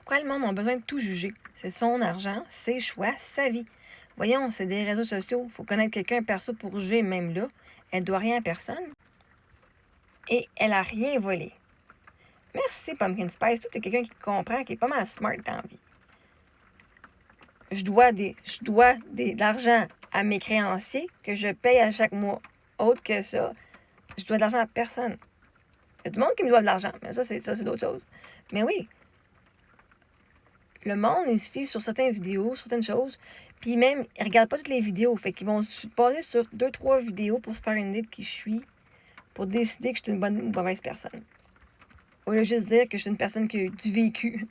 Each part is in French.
Pourquoi le monde a besoin de tout juger? C'est son argent, ses choix, sa vie. Voyons, c'est des réseaux sociaux. Il faut connaître quelqu'un perso pour juger, même là. Elle ne doit rien à personne. Et elle a rien volé. Merci, Pumpkin Spice. Toi, t'es quelqu'un qui comprend, qui est pas mal smart dans la vie. Je dois de l'argent à mes créanciers que je paye à chaque mois. Autre que ça, je dois de l'argent à personne. Il y a du monde qui me doit de l'argent, mais ça, c'est d'autres choses. Mais oui, le monde, il se fie sur certaines vidéos, certaines choses, puis même, ils regardent pas toutes les vidéos. Fait qu'ils vont se baser sur 2-3 vidéos pour se faire une idée de qui je suis, pour décider que je suis une bonne ou une mauvaise personne. Au lieu de juste dire que je suis une personne qui a eu du vécu.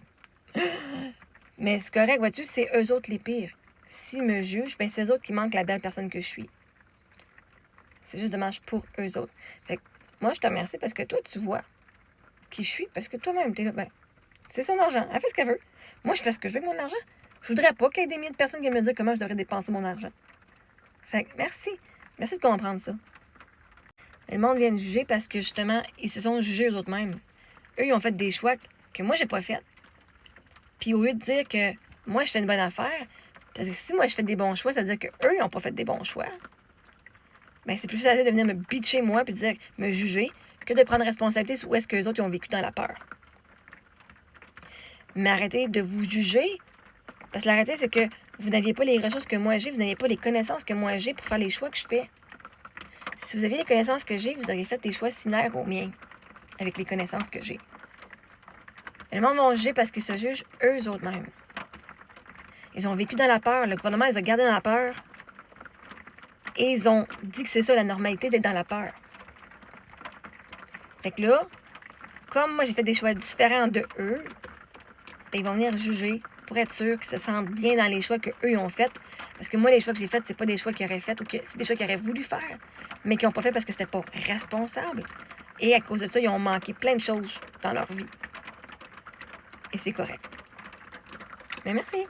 Mais c'est correct, vois-tu, c'est eux autres les pires. S'ils me jugent, ben c'est eux autres qui manquent la belle personne que je suis. C'est juste dommage pour eux autres. Fait que moi, je te remercie parce que toi, tu vois qui je suis, parce que toi-même, t'es là, ben, c'est son argent. Elle fait ce qu'elle veut. Moi, je fais ce que je veux avec mon argent. Je voudrais pas qu'il y ait des milliers de personnes qui me disent comment je devrais dépenser mon argent. Fait que merci. Merci de comprendre ça. Le monde vient de juger parce que, justement, ils se sont jugés eux-mêmes. Eux, ils ont fait des choix que moi, j'ai pas fait. Puis au lieu de dire que moi, je fais une bonne affaire, parce que si moi, je fais des bons choix, ça veut dire qu'eux, ils n'ont pas fait des bons choix. Ben, c'est plus facile de venir me bitcher moi puis de dire, me juger, que de prendre responsabilité sur où est-ce que les autres ils ont vécu dans la peur. Mais arrêtez de vous juger. Parce que la réalité, c'est que vous n'aviez pas les ressources que moi j'ai, vous n'aviez pas les connaissances que moi j'ai pour faire les choix que je fais. Si vous aviez les connaissances que j'ai, vous auriez fait des choix similaires aux miens, avec les connaissances que j'ai. Mais le monde va juger parce qu'ils se jugent eux autres mêmes. Ils ont vécu dans la peur, le gouvernement les a gardés dans la peur, et ils ont dit que c'est ça la normalité d'être dans la peur. Fait que là, comme moi j'ai fait des choix différents de eux, ben, ils vont venir juger pour être sûr qu'ils se sentent bien dans les choix qu'eux ont faits. Parce que moi, les choix que j'ai faits, c'est pas des choix qu'ils auraient faits ou que c'est des choix qu'ils auraient voulu faire, mais qu'ils n'ont pas fait parce que c'était pas responsable. Et à cause de ça, ils ont manqué plein de choses dans leur vie. Et c'est correct. Mais merci.